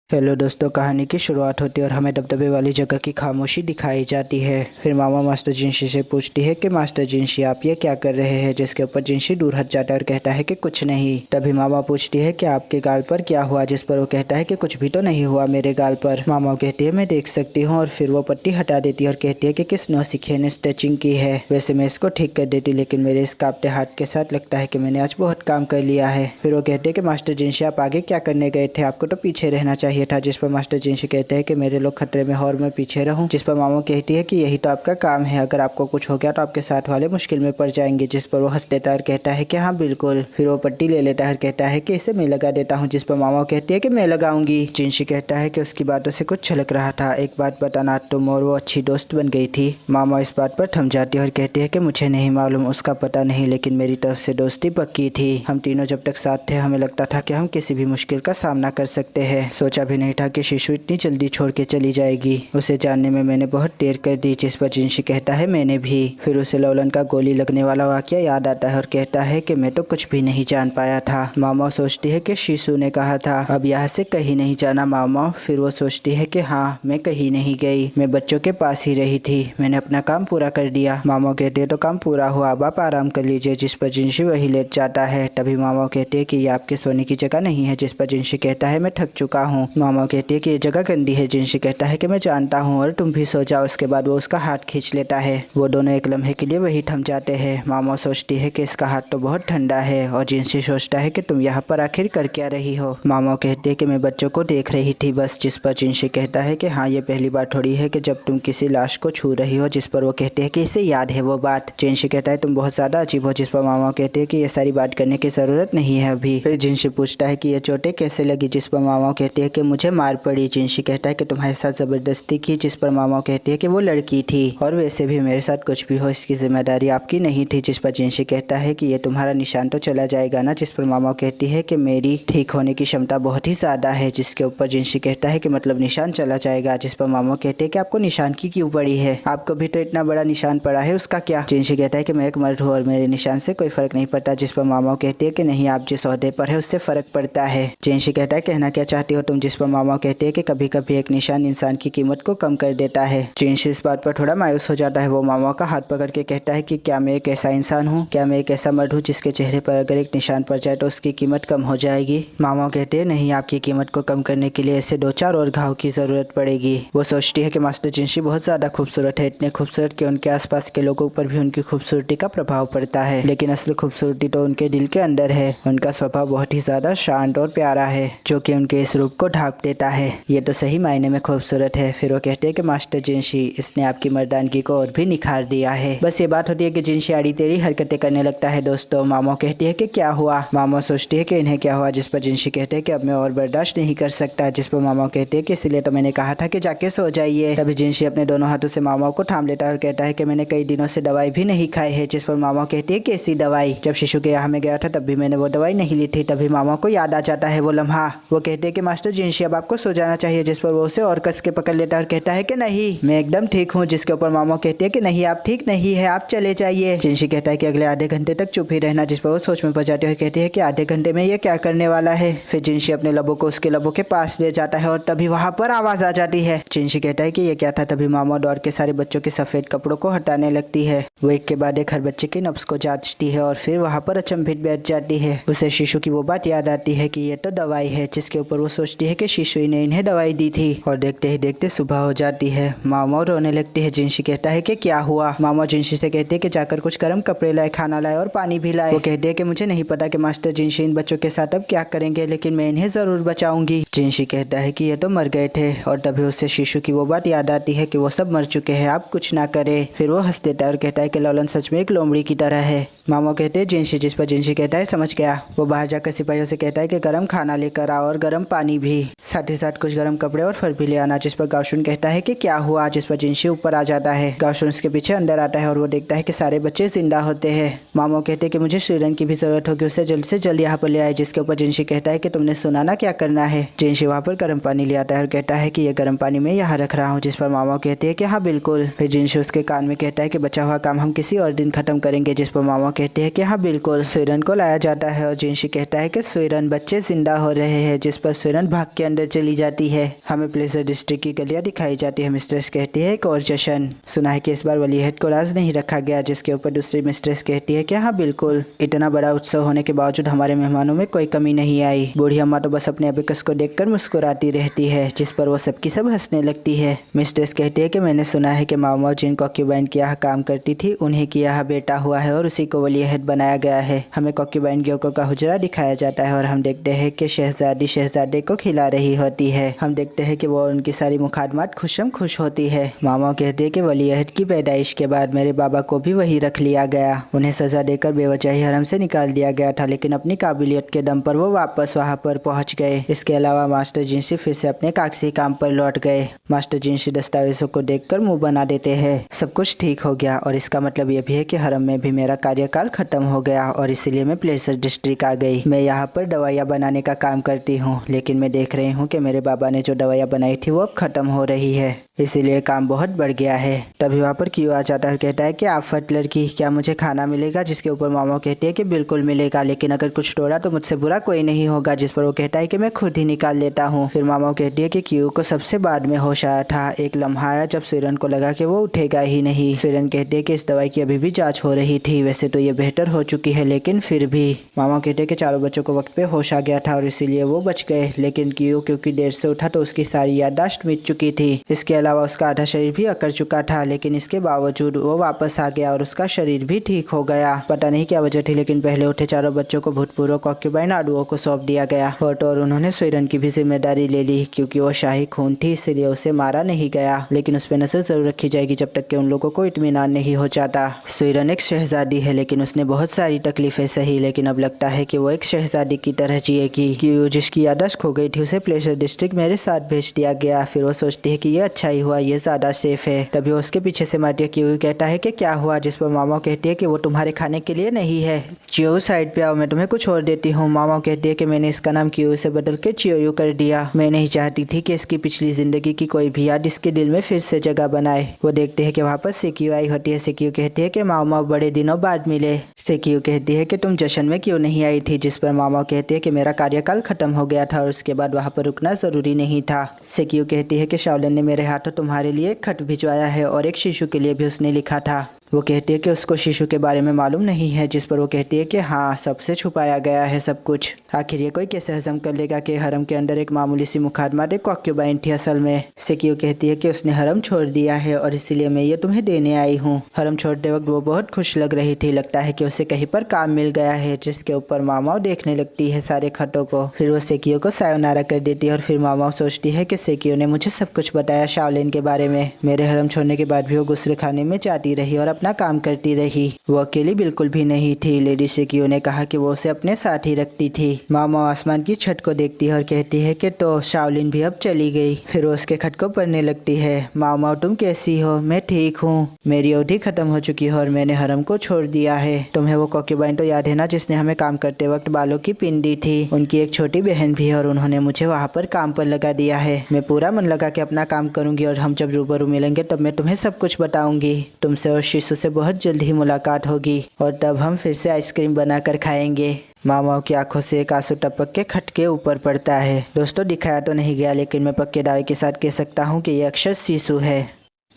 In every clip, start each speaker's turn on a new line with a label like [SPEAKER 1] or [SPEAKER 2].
[SPEAKER 1] Hello दोस्तों, कहानी की शुरुआत होती है और हमें दबदबे वाली जगह की खामोशी दिखाई जाती है। फिर मामा मास्टर जिनशी से पूछती है कि मास्टर जिनशी आप ये क्या कर रहे हैं, जिसके ऊपर जिनशी दूर हट जाता है और कहता है कि कुछ नहीं। तभी मामा पूछती है कि आपके गाल पर क्या हुआ, जिस पर वो कहता है कि कुछ भी तो नहीं हुआ मेरे गाल पर। मामा कहती है मैं देख सकती हूँ, और फिर वो पट्टी हटा देती है और कहती है कि किस नौसिखिए ने स्टिचिंग की है। वैसे मैं इसको ठीक कर देती, लेकिन मेरे इस कांपते हाथ के साथ लगता है कि मैंने आज बहुत काम कर लिया है। फिर वो कहते हैं कि मास्टर जिनशी आप आगे क्या करने गए थे, आपको तो पीछे रहना चाहिए था। जिस पर मास्टर जिनशी कहते हैं कि मेरे लोग खतरे में हैं और मैं पीछे रहूं। जिस पर मामा कहती है कि यही तो आपका काम है, अगर आपको कुछ हो गया तो आपके साथ वाले मुश्किल में पड़ जाएंगे। जिस पर वो हंस देता है और कहता है कि हाँ बिल्कुल। फिर वो पट्टी ले लेता है और कहता है कि इसे मैं लगा देता हूँ। जिस पर मामा कहती है कि मैं लगाऊंगी। जिनशी कहता है कि उसकी बातों से कुछ छलक रहा था। एक बात बताना, तुम और वो अच्छी दोस्त बन गई थी। मामा इस बात पर थम जाती है और कहती है कि मुझे नहीं मालूम, उसका पता नहीं, लेकिन मेरी तरफ से दोस्ती पक्की थी। हम तीनों जब तक साथ थे हमें लगता था कि हम किसी भी मुश्किल का सामना कर सकते हैं। सोचा भी नहीं था कि शिशु इतनी जल्दी छोड़ के चली जाएगी। उसे जानने में मैंने बहुत देर कर दी। जिस पर जिनशी कहता है मैंने भी। फिर उसे लोलन का गोली लगने वाला वाकया याद आता है और कहता है कि मैं तो कुछ भी नहीं जान पाया था। मामा सोचती है कि शिशु ने कहा था अब यहाँ से कहीं नहीं जाना मामा। फिर वो सोचती है कि हाँ मैं कहीं नहीं गई, मैं बच्चों के पास ही रही थी, मैंने अपना काम पूरा कर दिया। मामा कहते तो काम पूरा हुआ, अब आप आराम कर लीजिए। जिस पर जिनशी वही लेट जाता है। तभी मामा कहते हैं कि ये आपके सोने की जगह नहीं है। जिस पर जिनशी कहता है मैं थक चुका हूँ। मामा कहती है कि ये जगह गंदी है। जिनशी कहता है कि मैं जानता हूँ और तुम भी सो जाओ। उसके बाद वो उसका हाथ खींच लेता है। वो दोनों एक लम्हे के लिए वही थम जाते हैं। मामा सोचती है कि इसका हाथ तो बहुत ठंडा है, और जिनशी सोचता है कि तुम यहाँ पर आखिर कर क्या रही हो। मामा कहते हैं कि मैं बच्चों को देख रही थी बस। जिस पर जिनशी कहता है कि हाँ ये पहली बार थोड़ी है कि जब तुम किसी लाश को छू रही हो। जिस पर वो कहते हैं कि इसे याद है वो बात। जिनशी कहता है तुम बहुत ज्यादा अजीब हो। जिस पर मामा कहते हैं कि ये सारी बात करने की जरूरत नहीं है अभी। फिर जिनशी पूछता है कि ये चोटें कैसे लगी। जिस पर मामा कहते हैं कि मुझे मार पड़ी। जिनशी कहता है कि तुम्हारे साथ जबरदस्ती की। जिस पर मामा कहती है कि वो लड़की थी, और वैसे भी मेरे साथ कुछ भी हो इसकी जिम्मेदारी आपकी नहीं थी। जिस पर जिनशी कहता है कि ये तुम्हारा निशान तो चला जाएगा ना। जिस पर मामा कहती है कि मेरी ठीक होने की क्षमता बहुत ही ज्यादा है। जिसके ऊपर जिनशी कहता है कि मतलब निशान चला जाएगा। जिस पर मामा कहते हैं कि आपको निशान की क्यों पड़ी है, आपको भी तो इतना बड़ा निशान पड़ा है, उसका क्या। जिनशी कहता है कि मैं एक मर्द हूँ और मेरे निशान से कोई फर्क नहीं पड़ता। जिस पर मामा कहती है कि नहीं, आप जिस ओहदे पर है उससे फर्क पड़ता है। जिनशी कहता है कहना क्या चाहती हो तुम। जिस पर मामा कहते हैं कि कभी कभी एक निशान इंसान की कीमत को कम कर देता है। जिनशी इस बात पर थोड़ा मायूस हो जाता है। वो मामा का हाथ पकड़ के कहता है कि क्या मैं एक ऐसा इंसान हूँ, क्या मैं एक ऐसा मर्द हूँ जिसके चेहरे पर अगर एक निशान पड़ जाए तो उसकी कीमत कम हो जाएगी। मामा कहते हैं नहीं, आपकी कीमत को कम करने के लिए ऐसे 2-4 और घाव की जरूरत पड़ेगी। वो सोचती है कि मास्टर जिनशी बहुत ज्यादा खूबसूरत है, इतने खूबसूरत कि उनके आसपास के लोगों पर भी उनकी खूबसूरती का प्रभाव पड़ता है। लेकिन असली खूबसूरती तो उनके दिल के अंदर है। उनका स्वभाव बहुत ही ज्यादा शांत और प्यारा है, जो कि उनके इस रूप को ढांक देता है। ये तो सही मायने में खूबसूरत है। फिर वो कहते हैं कि मास्टर जिनशी, इसने आपकी मर्दानगी को और भी निखार दिया है। बस ये बात होती है कि जिनशी आड़ी टेढ़ी हरकतें करने लगता है। दोस्तों मामा कहती है कि क्या हुआ। मामा सोचती है कि इन्हें क्या हुआ। जिस पर जिनशी कहते हैं कि अब मैं और बर्दाश्त नहीं कर सकता। जिस पर मामा कहते हैं कि इसलिए तो मैंने कहा था कि जाके सो जाइए। तभी जिनशी अपने दोनों हाथों से मामा को थाम लेता है और कहता है कि मैंने कई दिनों से दवाई भी नहीं खाई है। जिस पर मामा कहती है कैसी दवाई, जब शिशु के यहाँ में गया था तब भी मैंने वो दवाई नहीं ली थी। तभी मामा को याद आ जाता है वो लम्हा। वो कहते हैं कि मास्टर जिनशी अब आपको सो जाना चाहिए। जिस पर वो उसे और कस के पकड़ लेता है और कहता है कि नहीं मैं एकदम ठीक हूँ। जिसके ऊपर मामा कहते हैं कि नहीं आप ठीक नहीं है, आप चले जाइए। जिनशी कहता है कि अगले आधे घंटे तक चुप ही रहना। जिस पर वो सोच में पड़ जाती है और कहती है कि आधे घंटे में ये क्या करने वाला है। फिर जिनशी अपने लबों को उसके लबों के पास ले जाता है और तभी वहाँ पर आवाज आ जाती है। जिनशी कहता है कि ये क्या था। तभी मामा दौड़ के सारे बच्चों के सफेद कपड़ों को हटाने लगती है। वो एक के बाद एक हर बच्चे के नब्ज को जांचती है और फिर वहाँ पर अचंभित बैठ जाती है। उसे शिशु की वो बात याद आती है कि ये तो दवाई है। जिसके ऊपर वो सोचती है कि शिशु ने इन्हें दवाई दी थी। और देखते ही देखते सुबह हो जाती है। मामा रोने लगती है। जिनशी कहता है कि क्या हुआ। मामा जिनशी से कहते हैं कि जाकर कुछ गर्म कपड़े लाए, खाना लाए और पानी भी लाए। वो कहते हैं कि मुझे नहीं पता कि मास्टर जिनशी इन बच्चों के साथ अब क्या करेंगे, लेकिन मैं इन्हें जरूर बचाऊंगी। जिनशी कहता है कि ये तो मर गए थे, और तभी उससे शिशु की वो बात याद आती है कि वो सब मर चुके हैं, आप कुछ ना करे। फिर वो हंस देता है और कहता है कि लोलन सच में एक लोमड़ी की तरह है। मामा कहते हैं जिनशी। जिस पर जिनशी कहता है समझ गया। वो बाहर जाकर सिपाहियों से कहता है कि गर्म खाना लेकर आओ और गर्म पानी भी, साथ ही साथ कुछ गर्म कपड़े और फल भी ले आना। जिस पर गावशुन कहता है कि क्या हुआ। जिस पर जिनशी ऊपर आ जाता है। गावशुन उसके पीछे अंदर आता है और वो देखता है कि सारे बच्चे जिंदा होते हैं। मामा कहते हैं कि मुझे श्रीरन की भी जरूरत होगी, उसे जल्द से जल्द यहाँ पर ले आए। जिसके ऊपर जिनशी कहता है कि तुमने सुना ना क्या करना है। जिनशी वहाँ पर गर्म पानी ले आता है और कहता है कि ये गर्म पानी मैं यहाँ रख रहा हूँ। जिस पर मामा कहते हैं कि हाँ बिल्कुल। फिर जिनशी उसके कान में कहता है कि बचा हुआ काम हम किसी और दिन खत्म करेंगे। जिस पर मामा कहती है कि हाँ बिल्कुल। सुरन को लाया जाता है और जिनशी कहता है कि सुरन बच्चे जिंदा हो रहे हैं, जिस पर सुरन भाग के अंदर चली जाती है। हमें प्लेजर डिस्ट्रिक्ट की गलियां दिखाई जाती है। मिस्ट्रेस कहती है एक और जश्न। सुना है कि इस बार वलीअहद को राज नहीं रखा गया, जिसके ऊपर दूसरी मिस्ट्रेस कहती है कि हाँ बिल्कुल, इतना बड़ा उत्सव होने के बावजूद हमारे मेहमानों में कोई कमी नहीं आई। बूढ़ी अम्मा तो बस अपने अबिकस को देखकर मुस्कुराती रहती है, जिस पर वो सबकी सब हंसने लगती है। मिस्ट्रेस कहती है कि मैंने सुना है कि मामा जिन कॉक्यूबाइन के यहाँ काम करती थी, उन्हीं के यहाँ बेटा हुआ है और उसी को वलीअहद बनाया गया है। हमें कॉक्यूबाइन ग्योको का हुजरा दिखाया जाता है और हम देखते हैं कि शहजादी शहजादे को खिला रही होती है। हम देखते हैं कि वो उनकी सारी मुखादमात खुशम खुश होती है। मामा कहते हैं कि वलीअहद की पैदाइश के बाद मेरे बाबा को भी वही रख लिया गया। उन्हें सजा देकर बेवजह हरम से निकाल दिया गया था, लेकिन अपनी काबिलियत के दम पर वो वापस वहाँ पर पहुँच गए। इसके अलावा मास्टर जिनसी फिर से अपने कागजी काम पर लौट गए। मास्टर जिनसी दस्तावेजों को देखकर मुंह बना देते हैं। सब कुछ ठीक हो गया और इसका मतलब ये भी है कि हरम में भी मेरा कार्यकाल खत्म हो गया और इसीलिए मैं प्लेजर डिस्ट्रिक्ट आ गई। मैं यहाँ पर दवाइयाँ बनाने का काम करती हूँ, लेकिन मैं देख रही हूँ कि मेरे बाबा ने जो दवाइयाँ बनाई थी वो अब खत्म हो रही है, इसीलिए काम बहुत बढ़ गया है। तभी वहाँ पर क्यों आ जाता है और कहता है कि आप फट लड़की, क्या मुझे खाना मिलेगा? जिसके ऊपर मामा कहती है कि बिल्कुल मिलेगा, लेकिन अगर कुछ तोड़ा तो मुझसे बुरा कोई नहीं होगा। जिस पर वो कहता है कि मैं खुद ही निकाल लेता हूँ। फिर मामा कहती है कि क्यों को सबसे बाद में होश आया था। एक लम्हा आया जब सुरन को लगा कि वो उठेगा ही नहीं। सुरन कहते हैं कि इस दवाई की अभी भी जाँच हो रही थी, वैसे तो ये बेहतर हो चुकी है, लेकिन फिर भी। मामा कहते हैं कि चारों बच्चों को वक्त पे होश आ गया था और इसीलिए वो बच गए, लेकिन क्योंकि देर से उठा तो उसकी सारी याददाश्त मिट चुकी थी। इसके अलावा उसका आधा शरीर भी अकड़ चुका था, लेकिन इसके बावजूद वो वापस आ गया और उसका शरीर भी ठीक हो गया। पता नहीं क्या वजह थी, लेकिन पहले उठे चारों बच्चों को भूतपूर्व कॉक्यूबाइन आडुओं को सौंप दिया गया और उन्होंने सुरन की भी जिम्मेदारी ले ली। क्योंकि वो शाही खून थी इसलिए उसे मारा नहीं गया, लेकिन उस पर नजर जरूर रखी जाएगी जब तक कि उन लोगों को इत्मीनान नहीं हो जाता। सुरन एक शहजादी है, लेकिन उसने बहुत सारी तकलीफें सही, लेकिन अब लगता है कि वो एक शहजादी की तरह जिएगी। जिसकी याददाश्त खो गई थी उसे प्लेजर डिस्ट्रिक्ट मेरे साथ भेज दिया गया। फिर वो सोचती है कि ये अच्छा ही हुआ, ये ज्यादा सेफ है। तभी उसके पीछे से माटिया क्यू कहता है कि क्या हुआ? जिस पर मामा कहती है कि वो तुम्हारे खाने के लिए नहीं है। चियो साइड पे आओ, मैं तुम्हें कुछ और देती हूँ। मामा कहती है कि मैंने इसका नाम क्यू से बदल के चियो कर दिया। मैं नहीं चाहती थी कि इसकी पिछली जिंदगी की कोई भी याद इसके दिल में फिर से जगह बनाए। वो देखते हैं कि वहाँ पर सिक्यू आई होती है। सिक्यू कहती है कि मामा बड़े दिनों बाद मिले। सिक्यू कहती है कि तुम जश्न में क्यों नहीं आई थी? जिस पर मामा कहती है कि मेरा कार्यकाल खत्म हो गया था और उसके बाद वहाँ पर रुकना जरूरी नहीं था। सिक्यू कहती है कि शाओलिन ने मेरे हाथों तुम्हारे लिए एक खत भिजवाया है और एक शिशु के लिए भी उसने लिखा था। वो कहती है कि उसको शिशु के बारे में मालूम नहीं है। जिस पर वो कहती है कि हाँ, सबसे छुपाया गया है सब कुछ। आखिर ये कोई कैसे हजम कर लेगा कि हरम के अंदर एक मामूली सी मुखादमात एक कॉक्यूबाइन थी असल में। सिक्यू कहती है कि उसने हरम छोड़ दिया है और इसीलिए मैं ये तुम्हें देने आई हूँ। हरम छोड़ते वक्त वो बहुत खुश लग रही थी, लगता है कि उसे कहीं पर काम मिल गया है। जिसके ऊपर मामाओ देखने लगती है सारे खतों को। फिर वो सेकियो को सायोनारा कर देती है और फिर मामाओ सोचती है कि सेकियो ने मुझे सब कुछ बताया शाओलिन के बारे में। मेरे हरम छोड़ने के बाद भी वो गुस्से खाने में जाती रही और अपना काम करती रही। वो अकेली बिल्कुल भी नहीं थी। लेडी सेकियो ने कहा कि वो उसे अपने साथ ही रखती थी। मामा आसमान की छत को देखती है और कहती है कि तो शाओलिन भी अब चली गई। फिर वो उसके खत को पढ़ने लगती है। मामा तुम कैसी हो? मैं ठीक हूँ। मेरी अवधि खत्म हो चुकी है और मैंने हरम को छोड़ दिया है। तुम्हें वो कॉक्यूबाइन तो याद है ना, जिसने हमें काम करते वक्त बालों की पिन दी थी? उनकी एक छोटी बहन भी है और उन्होंने मुझे वहाँ पर काम पर लगा दिया है। मैं पूरा मन लगा के अपना काम करूंगी और हम जब रूबरू मिलेंगे तब मैं तुम्हें सब कुछ बताऊंगी। तुमसे और शिशु से बहुत जल्द ही मुलाकात होगी और तब हम फिर से आइसक्रीम बनाकर खाएंगे। मामाओं की आंखों से एक आंसू टपक के खट के ऊपर पड़ता है। दोस्तों, दिखाया तो नहीं गया, लेकिन मैं पक्के दावे के साथ कह सकता हूँ कि यह अक्षर शिशु है,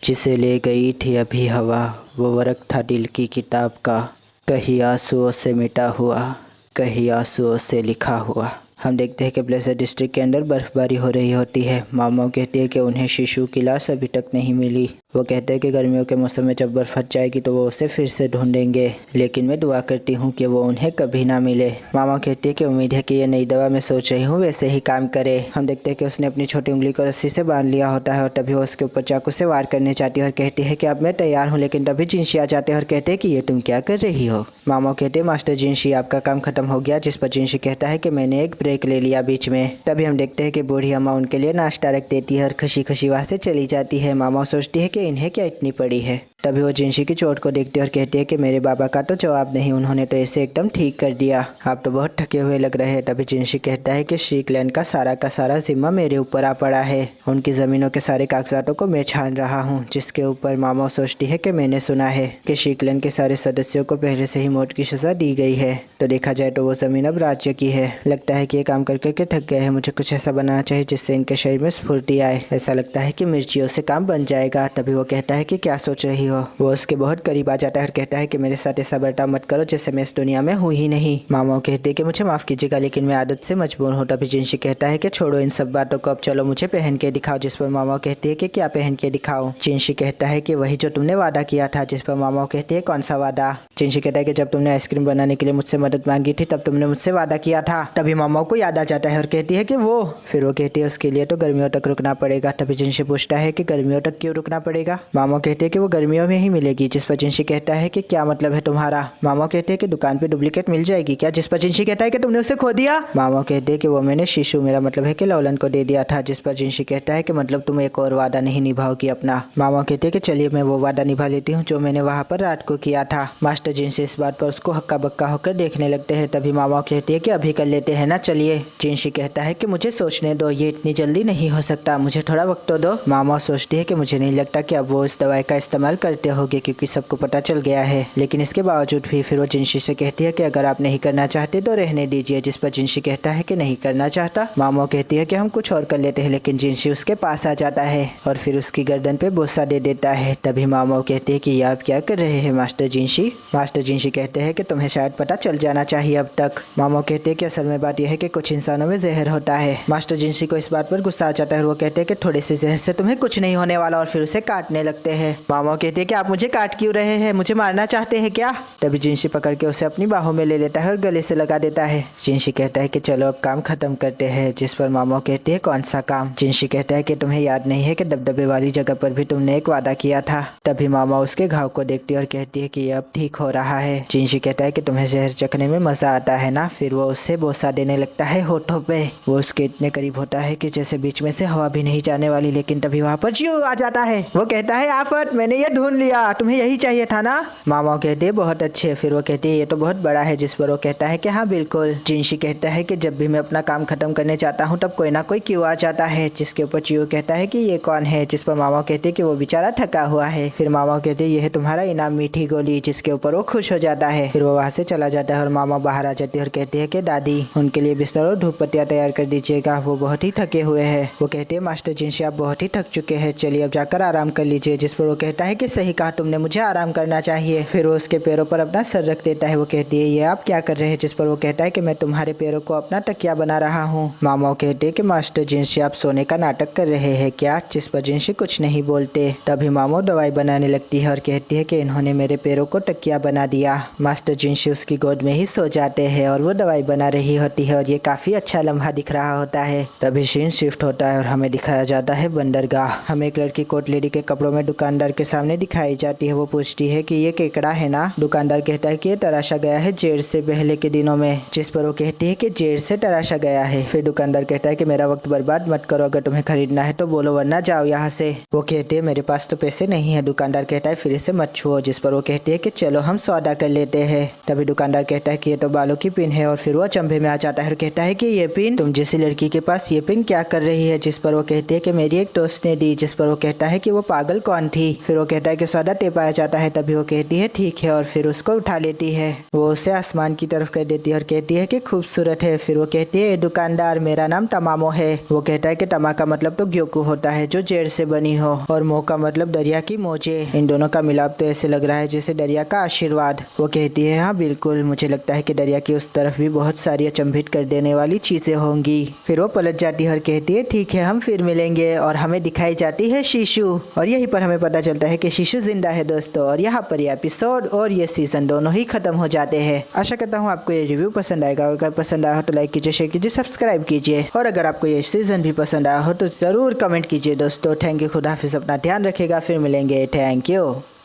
[SPEAKER 1] जिसे ले गई थी अभी हवा। वो वर्क था दिल की किताब का, कहीं आंसुओं से मिटा हुआ, कहीं आंसुओं से लिखा हुआ। हम देखते हैं कि प्लेजर डिस्ट्रिक्ट के अंदर बर्फबारी हो रही होती है। मामा कहती है कि उन्हें शिशु की लाश अभी तक नहीं मिली। वो कहते हैं कि गर्मियों के मौसम में जब बर्फ हट जाएगी तो वो उसे फिर से ढूंढेंगे, लेकिन मैं दुआ करती हूँ कि वो उन्हें कभी ना मिले। मामा कहती है कि उम्मीद है कि ये नई दवा मैं सोच रही हूँ वैसे ही काम करे। हम देखते हैं कि उसने अपनी छोटी उंगली को रस्सी से बांध लिया होता है और तभी वो उसके ऊपर चाकू से वार करने चाहती है और कहती है कि अब मैं तैयार हूँ, लेकिन तभी जिनशी आ जाते हैं और कहते हैं कि ये तुम क्या कर रही हो? मामा कहते हैं मास्टर जिनशी, आपका काम खत्म हो गया। जिस पर जिनशी कहता है कि मैंने एक ब्रेक ले लिया बीच में। तभी हम देखते हैं कि बूढ़ी अम्मा उनके लिए नाश्ता रख देती है और खुशी खुशी वहाँ से चली जाती है। मामा सोचती है कि इन्हें क्या इतनी पड़ी है। तभी वो जिनशी की चोट को देखती है और कहती है कि मेरे बाबा का तो जवाब नहीं, उन्होंने तो इसे एकदम ठीक कर दिया, आप तो बहुत थके हुए लग रहे हैं। तभी जिनशी कहता है कि शीकलैंड का सारा जिम्मा मेरे ऊपर आ पड़ा है, उनकी ज़मीनों के सारे कागजातों को मैं छान रहा हूँ। जिसके ऊपर मामा सोचती है कि मैंने सुना है कि शीकलैंड के सारे सदस्यों को पहले से ही मौत की सज़ा दी गई है, तो देखा जाए तो वो ज़मीन अब राज्य की है। लगता है कि ये काम कर करके थक गए हैं, मुझे कुछ ऐसा बनाना चाहिए जिससे इनके शरीर में स्फूर्ति आए। ऐसा लगता है कि मिर्चियों से काम बन जाएगा। तभी वो कहता है कि क्या सोच रही हो। वो उसके बहुत करीब आ जाता है और कहता है कि मेरे साथ ऐसा बर्ताव मत करो जैसे मैं इस दुनिया में हूँ ही नहीं। मामा कहते हैं कि मुझे माफ़ कीजिएगा लेकिन मैं आदत से मजबूर हूँ। तभी जिनशी कहता है कि छोड़ो इन सब बातों को, अब चलो मुझे पहन के दिखाओ। जिस पर मामा कहती है कि क्या पहन के दिखाओ। जिनशी कहता है कि वही जो तुमने वादा किया था। जिस पर मामा कहती है कौन सा वादा। जिनशी कहता है कि जब तुमने आइसक्रीम बनाने के लिए मुझसे मदद मांगी थी तब तुमने मुझसे वादा किया था। तभी मामा को याद आ जाता है और कहती है कि वो, फिर वो कहती है उसके लिए तो गर्मियों तक रुकना पड़ेगा। तभी जिनशी पूछता है कि गर्मियों तक क्यों रुकना पड़ेगा। मामा कहते हैं कि वो गर्मियों में ही मिलेगी। जिस पर जिनशी कहता है कि क्या मतलब है तुम्हारा। मामा कहते हैं कि दुकान पे डुप्लीकेट मिल जाएगी क्या। जिस पर जिनशी कहता है कि तुमने उसे खो दिया। मामा कहते हैं कि वो मैंने शिशु, मेरा मतलब है कि लौलन को दे दिया था। जिस पर जिनशी कहता है कि मतलब तुम एक और वादा नहीं निभाओगी अपना। मामा कहते हैं कि चलिए मैं वो वादा निभा लेती हूँ जो मैंने वहाँ पर रात को किया था। मास्टर जिनशी इस बात पर उसको हक्का बक्का होकर देखने लगते हैं। तभी मामा कहती है कि अभी कर लेते हैं ना, चलिए। जिनशी कहता है कि मुझे सोचने दो, ये इतनी जल्दी नहीं हो सकता, मुझे थोड़ा वक्त तो दो। मामा सोचती है कि मुझे नहीं लगता कि अब वो इस दवाई का इस्तेमाल करते होंगे क्योंकि सबको पता चल गया है, लेकिन इसके बावजूद भी फिर वो जिनशी से कहती है कि अगर आप नहीं करना चाहते तो रहने दीजिए। जिस पर जिनशी कहता है कि नहीं करना चाहता। मामा कहती है कि हम कुछ और कर लेते हैं, लेकिन जिनशी उसके पास आ जाता है और फिर उसकी गर्दन पे बोसा दे देता है। तभी मामा कहती है कि ये आप क्या कर रहे हैं मास्टर जिनशी। मास्टर जिनशी कहते हैं कि तुम्हें शायद पता चल जाना चाहिए अब तक। मामा कहते हैं कि असल में बात यह है कि कुछ इंसानों में जहर होता है। मास्टर जिनशी को इस बात पर गुस्सा आ जाता है और वो कहते हैं कि थोड़े से जहर से तुम्हें कुछ नहीं होने वाला, और फिर उसे काटने लगते हैं। मामा कहते हैं कि आप मुझे काट क्यों रहे हैं, मुझे मारना चाहते हैं क्या। तभी जिनशी पकड़ के उसे अपनी बाहों में ले लेता है और गले से लगा देता है। जिनशी कहता है कि चलो अब काम खत्म करते हैं। जिस पर मामा कहते हैं कौन सा काम। जिनशी कहता है कि तुम्हें याद नहीं है कि दबदबे वाली जगह पर भी तुमने एक वादा किया था। तभी मामा उसके घाव को देखती है और कहती है कि ये अब ठीक हो रहा है। जिनशी कहता है कि तुम्हें जहर चखने में मजा आता है ना। फिर वो उससे बोसा देने लगता है होठों पे। वो उसके इतने करीब होता है कि जैसे बीच में से हवा भी नहीं जाने वाली, लेकिन तभी वहाँ पर जियो आ जाता है। वो कहता है आफत, मैंने ये ढूंढ लिया, तुम्हें यही चाहिए था ना। मामा कहते हैं बहुत अच्छे। फिर वो कहती है ये तो बहुत बड़ा है। जिस पर वो कहता है कि हाँ बिल्कुल। जिनशी कहता है कि जब भी मैं अपना काम खत्म करने चाहता हूँ तब कोई ना कोई क्यों आ जाता है। जिसके ऊपर चियो कहता है कि ये कौन है। जिस पर मामा कहते हैं कि वो बेचारा थका हुआ है। फिर मामा कहते हैं ये है तुम्हारा इनाम, मीठी गोली। जिसके ऊपर वो खुश हो जाता है। फिर वो वहाँ से चला जाता है और मामा बाहर आ जाते हैं और कहते हैं कि दादी उनके लिए बिस्तर और धूप पत्तियाँ तैयार कर दीजिएगा, वो बहुत ही थके हुए हैं। वो कहते हैं मास्टर जिनशी आप बहुत ही थक चुके हैं, चलिए अब जाकर आराम कर लीजिए। जिस पर वो कहता है कि सही कहा तुमने, मुझे आराम करना चाहिए। फिर वो उसके पैरों पर अपना सर रख देता है। वो कहती है ये आप क्या कर रहे हैं। जिस पर वो कहता है कि मैं तुम्हारे पैरों को अपना तकिया बना रहा हूँ। मामा कहते हैं कि मास्टर जिनशी आप सोने का नाटक कर रहे हैं क्या। जिस पर जिनशी कुछ नहीं बोलते। तभी मामा दवाई बनाने लगती है और कहती है कि इन्होंने मेरे पैरों को तकिया बना दिया। मास्टर जिनशी उसकी गोद में ही सो जाते हैं और वो दवाई बना रही होती है और ये काफी अच्छा लम्हा दिख रहा होता है। तभी सीन शिफ्ट होता है और हमें दिखाया जाता है बंदरगाह। हमें एक लड़की कोट लेडी के कपड़ों में दुकानदार के सामने दिखाई जाती है। वो पूछती है कि ये केकड़ा है ना। दुकानदार कहता है कि ये तराशा गया है जेड़ से पहले के दिनों में। जिस पर वो कहती है कि जेड़ से तराशा गया है। फिर दुकानदार कहता है कि मेरा वक्त बर्बाद मत करो, अगर तुम्हें खरीदना है तो बोलो वरना जाओ यहाँ से। वो कहती है मेरे पास तो पैसे नहीं है। दुकानदार कहता है फिर इसे मत छुओ। जिस पर वो कहती है कि चलो हम सौदा कर लेते हैं। तभी दुकानदार कहता है कि ये तो बालों की पिन है और फिर वो अचंभे में आ जाता है और कहता है कि ये पिन, तुम जैसी लड़की के पास ये पिन क्या कर रही है। जिस पर वो कहती है कि मेरी एक दोस्त ने दी। जिस पर वो कहता है कि वो पागल कौन थी। फिर वो कहता है कि सौदा टेप आया जाता है। तभी वो कहती है ठीक है और फिर उसको उठा लेती है। वो उसे आसमान की तरफ कर देती है और कहती है कि खूबसूरत है। फिर वो कहती है दुकानदार मेरा नाम तमामो है। वो कहता है कि तमा का मतलब तो ग्योकू होता है जो जेड़ से बनी हो, और मो का मतलब दरिया की मोजे। इन दोनों का मिलाप तो ऐसे लग रहा है जैसे दरिया का आशीर्वाद। वो कहती है हाँ बिल्कुल, मुझे लगता है कि दरिया की उस तरफ भी बहुत सारी अचंभित कर देने वाली चीजें होंगी। फिर वो पलट जाती है और कहती है ठीक है हम फिर मिलेंगे, और हमें दिखाई जाती है शीशु। और यहीं पर हमें पता चलता है कि शीशु जिंदा है दोस्तों। और यहाँ पर ये एपिसोड और ये सीजन दोनों ही खत्म हो जाते हैं। आशा करता हूँ आपको ये रिव्यू पसंद आएगा, और अगर पसंद आया हो तो लाइक कीजिए, शेयर कीजिए, सब्सक्राइब कीजिए, और अगर आपको ये सीजन भी पसंद आया हो तो जरूर कमेंट कीजिए दोस्तों। थैंक यू, खुदा हाफिज़, अपना ध्यान रखिएगा, फिर मिलेंगे, थैंक यू।